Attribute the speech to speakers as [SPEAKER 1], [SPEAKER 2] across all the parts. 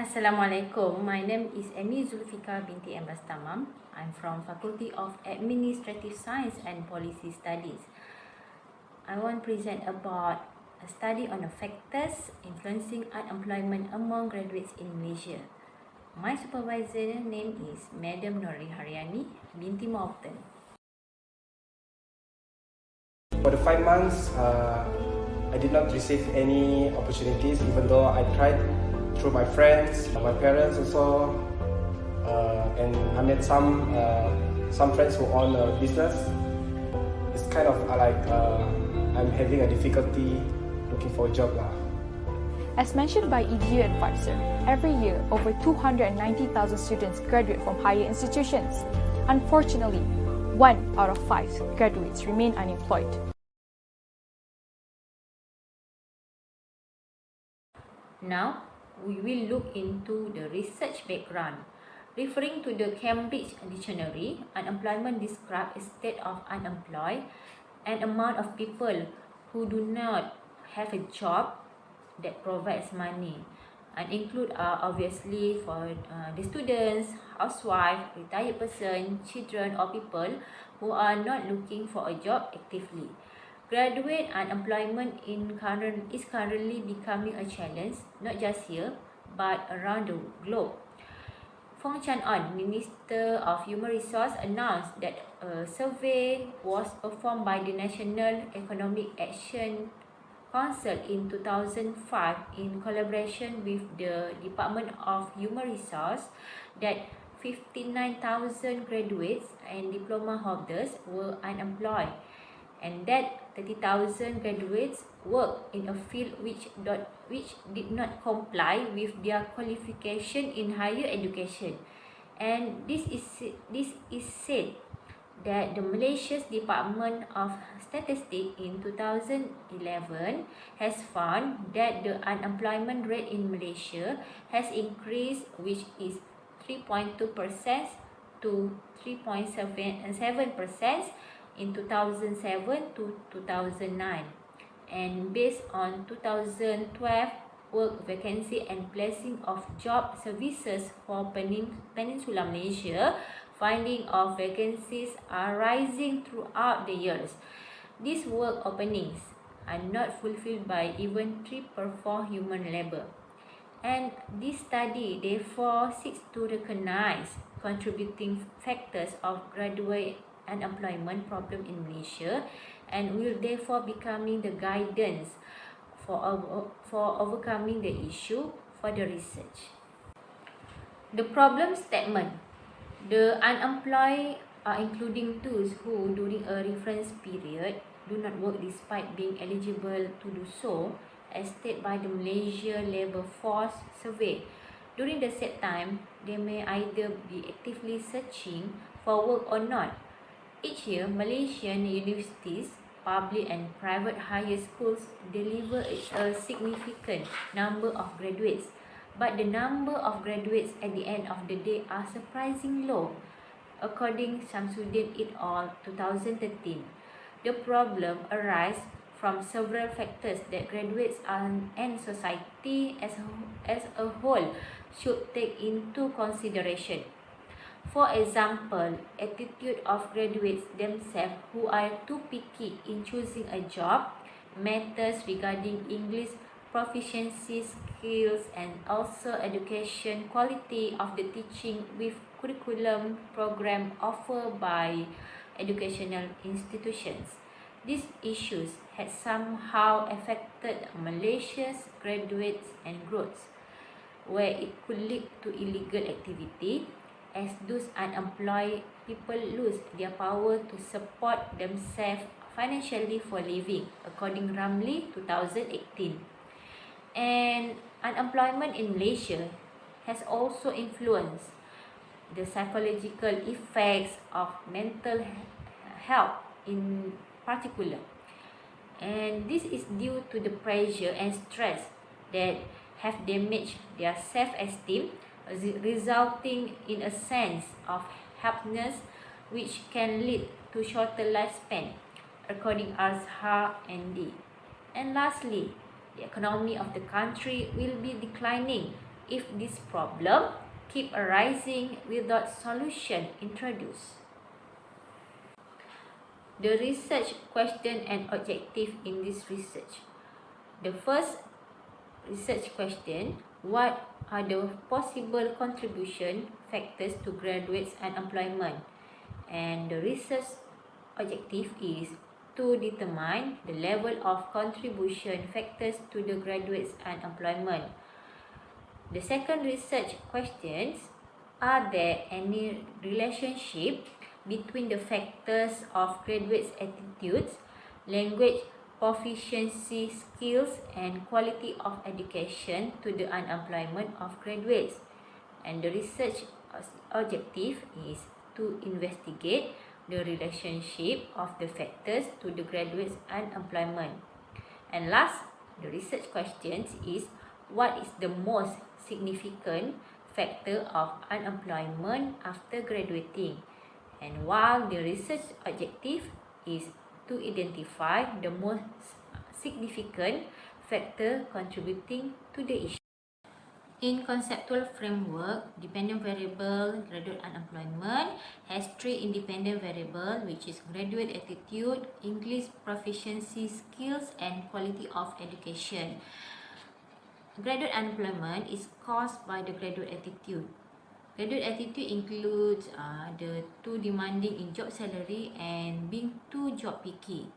[SPEAKER 1] Assalamualaikum. My name is ZULFIKA binti BASTAMAM. I'm from Faculty of Administrative Science and Policy Studies. I want to present about a study on the factors influencing unemployment among graduates in Malaysia. My supervisor name is Madam Nori Haryani binti Moulton.
[SPEAKER 2] For the 5 months, I did not receive any opportunities, even though I tried through my friends, my parents also, and I met some friends who own a business. It's kind of like I'm having a difficulty looking for a job lah.
[SPEAKER 3] As mentioned by EDU Advisor, every year over 290,000 students graduate from higher institutions. Unfortunately, 1 out of 5 graduates remain unemployed.
[SPEAKER 1] Now, we will look into the research background. Referring to the Cambridge Dictionary, unemployment describes a state of unemployed, an amount of people who do not have a job that provides money, and include obviously for the students, housewife, retired person, children or people who are not looking for a job actively. Graduate unemployment is currently becoming a challenge, not just here, but around the globe. Fong Chan-on, Minister of Human Resources, announced that a survey was performed by the National Economic Action Council in 2005 in collaboration with the Department of Human Resources that 59,000 graduates and diploma holders were unemployed, and that 30,000 graduates work in a field which did not comply with their qualification in higher education. And this is said that the Malaysia's Department of Statistics in 2011 has found that the unemployment rate in Malaysia has increased, which is 3.2% to 3.7% in 2007 to 2009, and based on 2012 work vacancy and placing of job services for Peninsula Malaysia, finding of vacancies are rising throughout the years. These work openings are not fulfilled by even 3 per 4 human labour, and this study therefore seeks to recognize contributing factors of graduate unemployment problem in Malaysia, and will therefore becoming the guidance for overcoming the issue for the research. The problem statement: the unemployed are including those who during a reference period do not work despite being eligible to do so, as stated by the Malaysia Labour Force Survey. During the said time, they may either be actively searching for work or not. Each year, Malaysian universities, public and private higher schools deliver a significant number of graduates, but the number of graduates at the end of the day are surprisingly low. According Shamsuddin et al. 2013, the problem arises from several factors that graduates and society as a whole should take into consideration. For example, attitude of graduates themselves who are too picky in choosing a job, matters regarding English proficiency skills, and also education quality of the teaching with curriculum program offered by educational institutions. These issues had somehow affected Malaysia's graduates and growth, where it could lead to illegal activity, as those unemployed people lose their power to support themselves financially for living, according Ramli 2018. And unemployment in Malaysia has also influenced the psychological effects of mental health in particular. And this is due to the pressure and stress that have damaged their self-esteem, resulting in a sense of helplessness which can lead to shorter lifespan, according Azhar and D. And lastly, the economy of the country will be declining if this problem keep arising without solution introduced. The research question and objective in this research. The first research question: what are the possible contribution factors to graduates' unemployment? And the research objective is to determine the level of contribution factors to the graduates' unemployment. The second research questions: are there any relationship between the factors of graduates' attitudes, language proficiency skills, and quality of education to the unemployment of graduates? And the research objective is to investigate the relationship of the factors to the graduates' unemployment. And last, the research questions is: what is the most significant factor of unemployment after graduating? And while the research objective is to identify the most significant factor contributing to the issue. In conceptual framework, dependent variable graduate unemployment has three independent variables, which is graduate attitude, English proficiency skills, and quality of education. Graduate unemployment is caused by the graduate attitude. Graduate attitude includes the too demanding in job salary and being too job picky.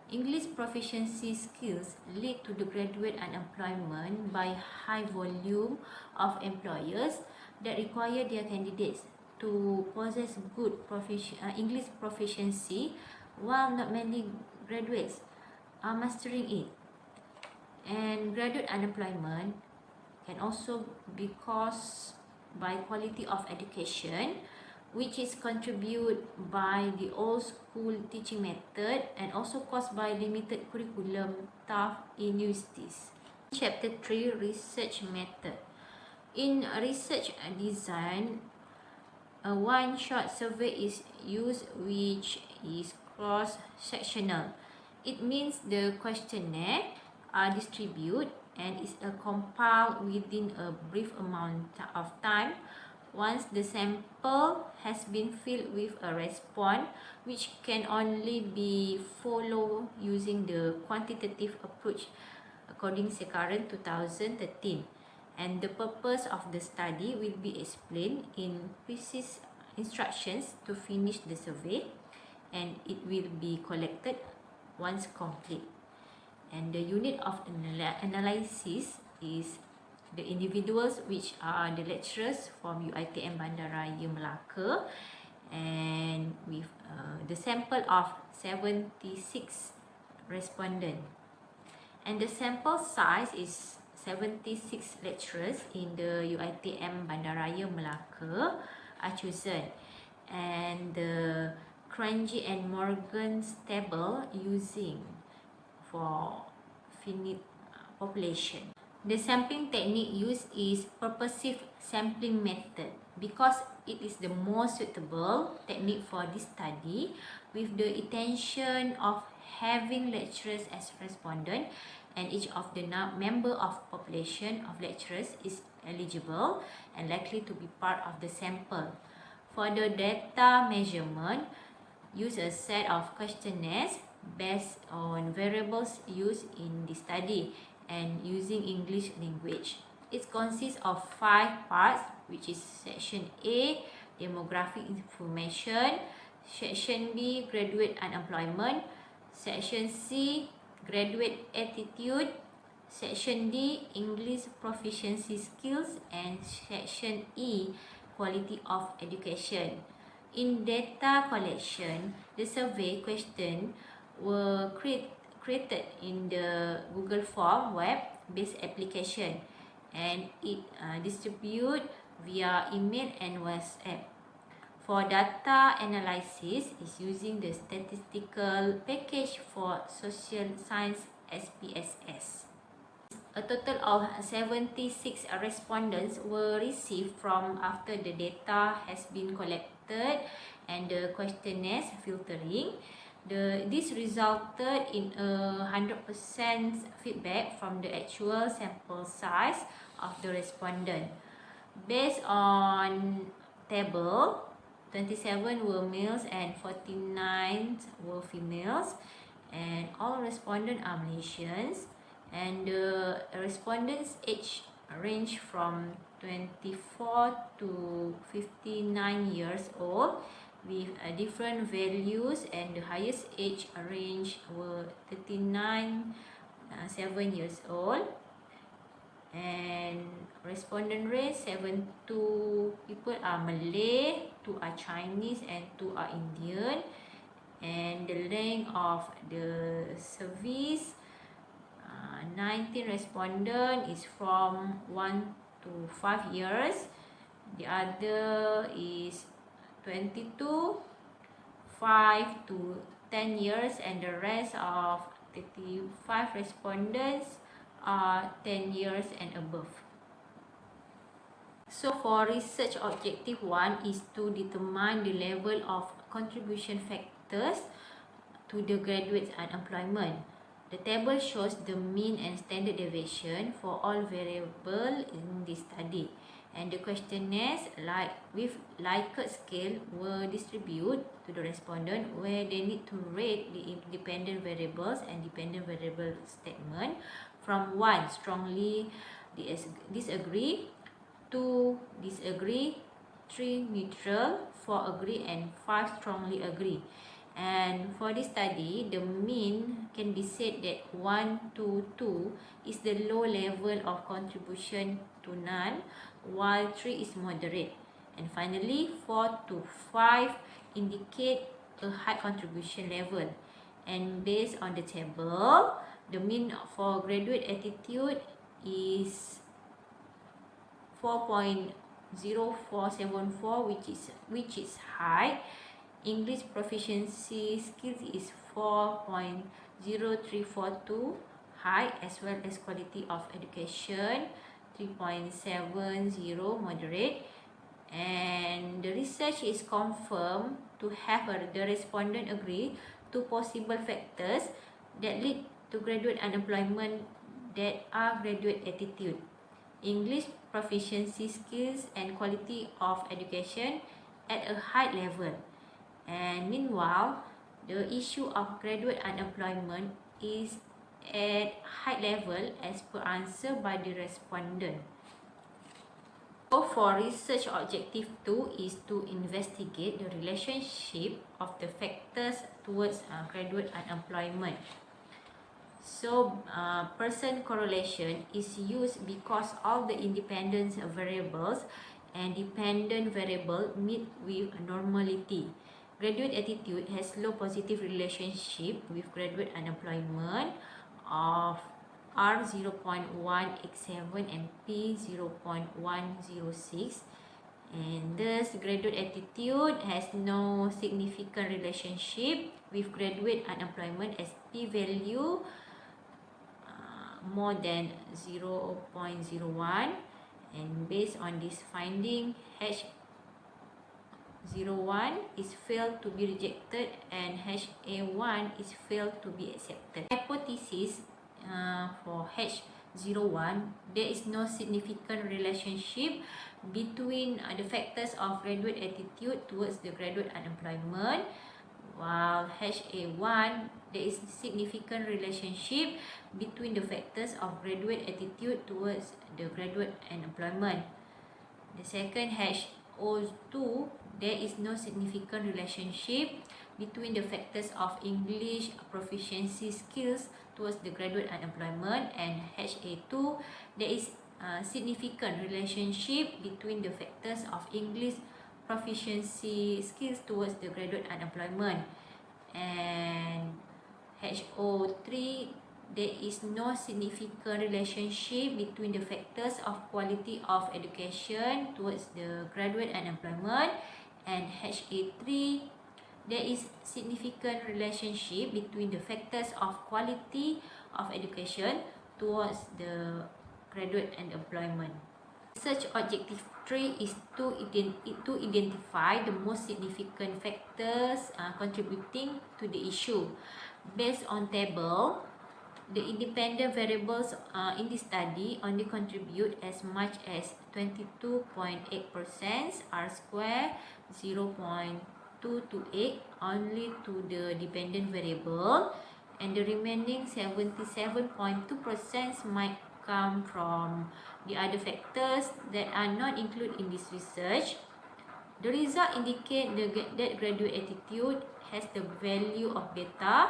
[SPEAKER 1] English proficiency skills lead to the graduate unemployment by high volume of employers that require their candidates to possess good English proficiency, while not many graduates are mastering it. And graduate unemployment can also be caused by quality of education, which is contributed by the old school teaching method and also caused by limited curriculum staff in universities. Chapter 3, Research Method. In research design, a one-shot survey is used, which is cross-sectional. It means the questionnaire are distributed and is compiled within a brief amount of time. Once the sample has been filled with a response, which can only be followed using the quantitative approach according to Sekaran 2013. And the purpose of the study will be explained in precise instructions to finish the survey, and it will be collected once complete. And the unit of analysis is the individuals, which are the lecturers from UiTM Bandaraya Melaka, and with the sample of 76 respondents. And the sample size is 76 lecturers in the UiTM Bandaraya Melaka are chosen, and the Cranji and Morgan's table using for finite population. The sampling technique used is purposive sampling method because it is the most suitable technique for this study, with the intention of having lecturers as respondent, and each of the member of population of lecturers is eligible and likely to be part of the sample. For the data measurement, use a set of questionnaires based on variables used in the study and using English language. It consists of 5 parts, which is section A, demographic information, section B, graduate unemployment, section C, graduate attitude, section D, English proficiency skills, and section E, quality of education. In data collection, the survey question were created in the Google Form web-based application, and it distributed via email and WhatsApp. For data analysis, is using the statistical package for social science SPSS. A total of 76 respondents were received from after the data has been collected and the questionnaires filtering. This resulted in 100% feedback from the actual sample size, of the respondent. Based on table, 27 were males and 49 were females, and all respondents are Malaysians, and the respondents' age range from 24 to 59 years old with different values, and the highest age range were 7 years old, and respondent race 72 people are Malay, 2 are Chinese, and 2 are Indian, and the length of the service 19 respondent is from 1 to 5 years, the other is 22, 5 to 10 years, and the rest of 35 respondents are 10 years and above. So for research objective 1 is to determine the level of contribution factors to the graduates' unemployment. The table shows the mean and standard deviation for all variables in this study, and the questionnaires with Likert scale were distributed to the respondent, where they need to rate the independent variables and dependent variable statement from 1 strongly disagree, 2 disagree, 3 neutral, 4 agree, and 5 strongly agree. And for this study, the mean can be said that 1 to 2 is the low level of contribution to none, while 3 is moderate. And finally, 4 to 5 indicate a high contribution level. And based on the table, the mean for graduate attitude is 4.0474, which is high. English proficiency skills is 4.0342, high, as well as quality of education 3.70, moderate. And the research is confirmed to have the respondent agree to possible factors that lead to graduate unemployment that are graduate attitude, English proficiency skills, and quality of education at a high level. And meanwhile, the issue of graduate unemployment is at high level as per answer by the respondent. So for research objective 2 is to investigate the relationship of the factors towards graduate unemployment. So person correlation is used because all the independent variables and dependent variable meet with normality. Graduate attitude has low positive relationship with graduate unemployment of R0.187 and P0.106, and thus graduate attitude has no significant relationship with graduate unemployment as P value more than 0.01, and based on this finding, H01 is failed to be rejected and HA1 is failed to be accepted. Hypothesis for H01, there is no significant relationship between the factors of graduate attitude towards the graduate unemployment, while HA1, there is significant relationship between the factors of graduate attitude towards the graduate unemployment. The second, HO2, there is no significant relationship between the factors of English proficiency skills towards the graduate unemployment, and HA2, there is a significant relationship between the factors of English proficiency skills towards the graduate unemployment. And HO3, there is no significant relationship between the factors of quality of education towards the graduate unemployment, and HA3, there is significant relationship between the factors of quality of education towards the graduate unemployment. Research objective 3 is to identify the most significant factors contributing to the issue. Based on table, The independent variables in this study only contribute as much as 22.8%, R square 0.228 only to the dependent variable, and the remaining 77.2% might come from the other factors that are not included in this research. The result indicate that graduate attitude has the value of beta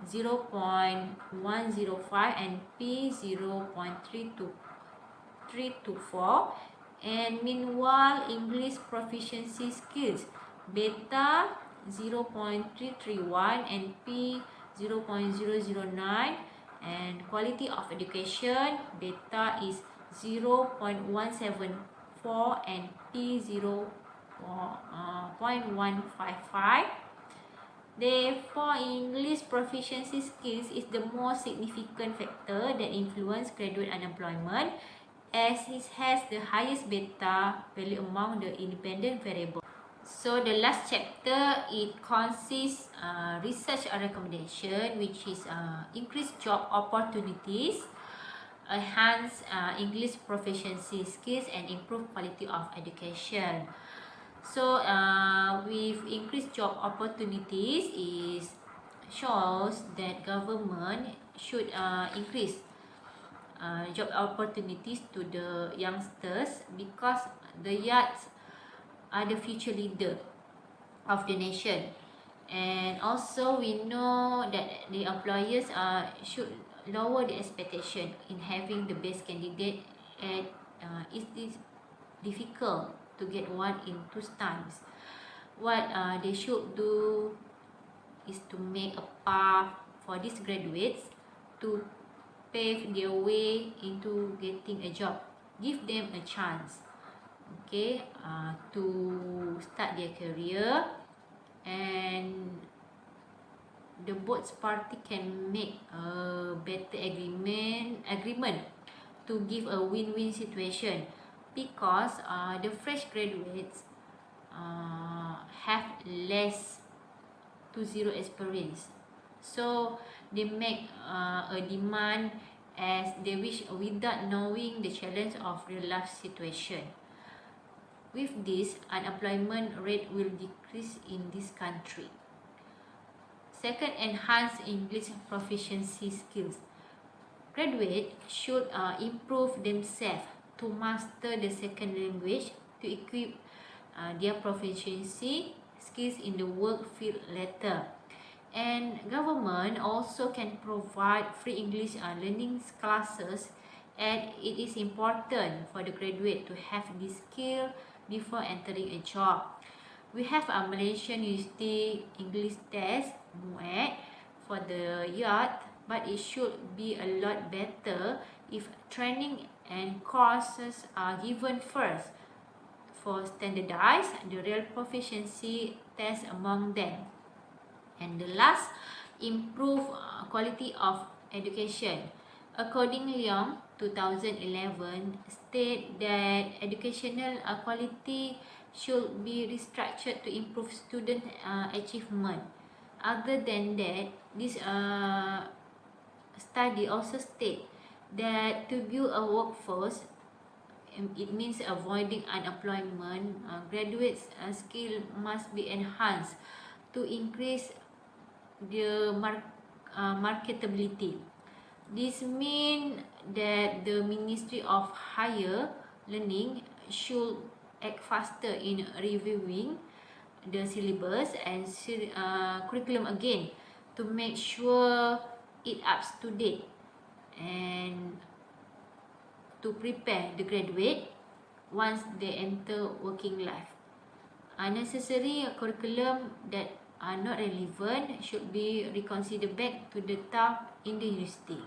[SPEAKER 1] 0.105 and P 0.324, and meanwhile English proficiency skills beta 0.331 and P 0.009, and quality of education beta is 0.174 and P 0.155. Therefore, English proficiency skills is the most significant factor that influence graduate unemployment, as it has the highest beta value among the independent variables. So the last chapter, it consists research recommendation, which is increase job opportunities, enhance English proficiency skills, and improve quality of education. So with increased job opportunities is shows that government should increase job opportunities to the youngsters, because the youths are the future leader of the nation. And also we know that the employers should lower the expectation in having the best candidate, and it is difficult to get one in 2 times. What they should do is to make a path for these graduates to pave their way into getting a job. Give them a chance, okay, to start their career, and the both party can make a better agreement to give a win-win situation, because the fresh graduates have less to zero experience, so they make a demand as they wish without knowing the challenge of real life situation. With this, unemployment rate will decrease in this country. Second, enhance English proficiency skills. Graduates should improve themselves to master the second language to equip their proficiency skills in the work field later. And government also can provide free English learning classes, and it is important for the graduate to have this skill before entering a job. We have a Malaysian University English test (MUET) for the youth, but it should be a lot better if training and courses are given first for standardize the real proficiency test among them. And the last, improve quality of education. According Leong 2011 state that educational quality should be restructured to improve student achievement. Other than that, this study also state that to build a workforce, it means avoiding unemployment, graduates' skill must be enhanced to increase the marketability. This means that the Ministry of Higher Learning should act faster in reviewing the syllabus and curriculum again to make sure it up to date, and to prepare the graduate once they enter working life. Unnecessary curriculum that are not relevant should be reconsidered back to the staff in the university.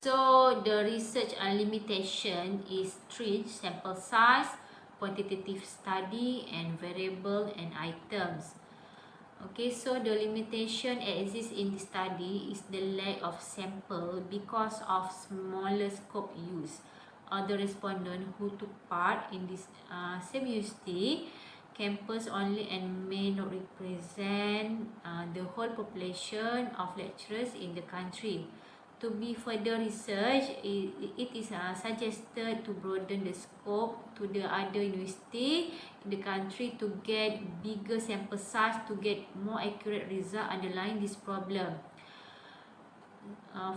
[SPEAKER 1] So the research limitation is 3: sample size, quantitative study, and variable and items. Okay, so the limitation exists in the study is the lack of sample because of smaller scope use. Other respondents who took part in this same university campus only and may not represent the whole population of lecturers in the country. To be further research, it is suggested to broaden the scope to the other university in the country to get bigger sample size to get more accurate result underlying this problem.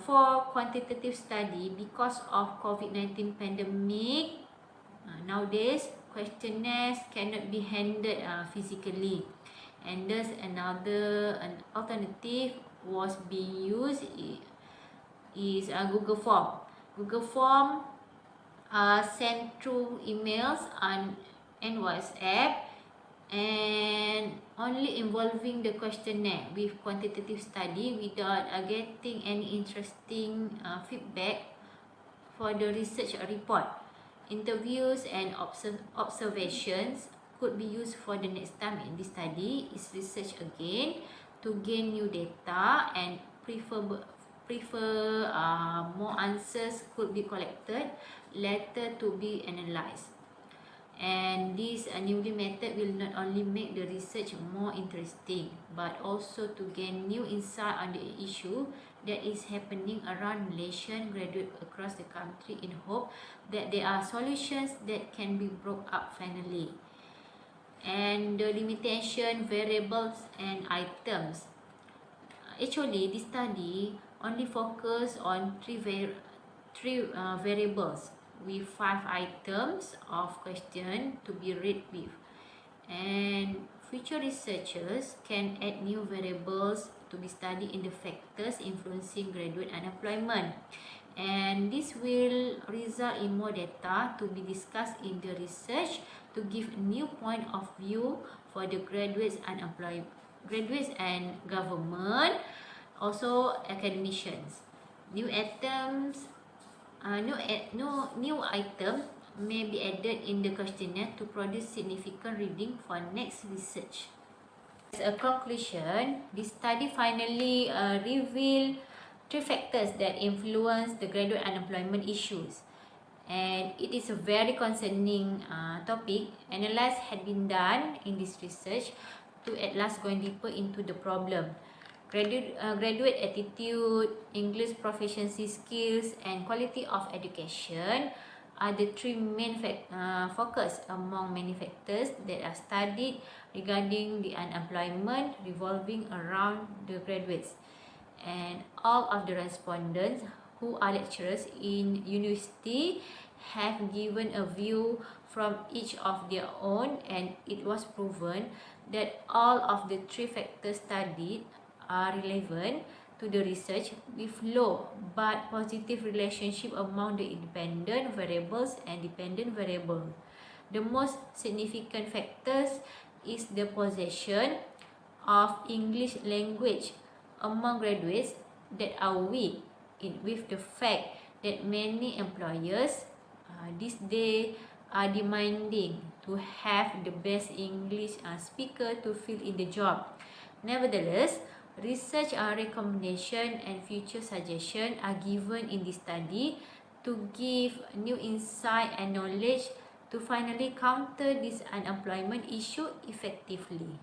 [SPEAKER 1] For quantitative study, because of COVID-19 pandemic, nowadays questionnaires cannot be handled physically, and thus an alternative was being used is Google Form. Google Form sent through emails and WhatsApp, and only involving the questionnaire with quantitative study without getting any interesting feedback for the research report. Interviews and observations could be used for the next time in this study is research again to gain new data, and more answers could be collected later to be analyzed. And this newly method will not only make the research more interesting, but also to gain new insight on the issue that is happening around Malaysian graduates across the country, in hope that there are solutions that can be brought up finally. And the limitation, variables and items. Actually, this study only focus on three variables with 5 items of question to be read with, and future researchers can add new variables to be studied in the factors influencing graduate unemployment, and this will result in more data to be discussed in the research to give a new point of view for the graduates and government, also academicians. New item may be added in the questionnaire to produce significant reading for next research. As a conclusion, this study finally revealed 3 factors that influence the graduate unemployment issues, and it is a very concerning topic. Analysis had been done in this research to at last going deeper into the problem. Graduate attitude, English proficiency skills, and quality of education are the 3 main focus among many factors that are studied regarding the unemployment revolving around the graduates. And all of the respondents who are lecturers in university have given a view from each of their own, and it was proven that all of the 3 factors studied are relevant to the research with low but positive relationship among the independent variables and dependent variable. The most significant factors is the possession of English language among graduates that are weak, with the fact that many employers these days are demanding to have the best English speaker to fill in the job. Nevertheless, research recommendation and future suggestions are given in this study to give new insight and knowledge to finally counter this unemployment issue effectively.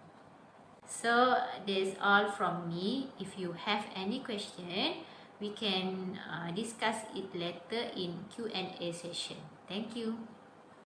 [SPEAKER 1] So that's all from me. If you have any question, we can discuss it later in Q&A session. Thank you.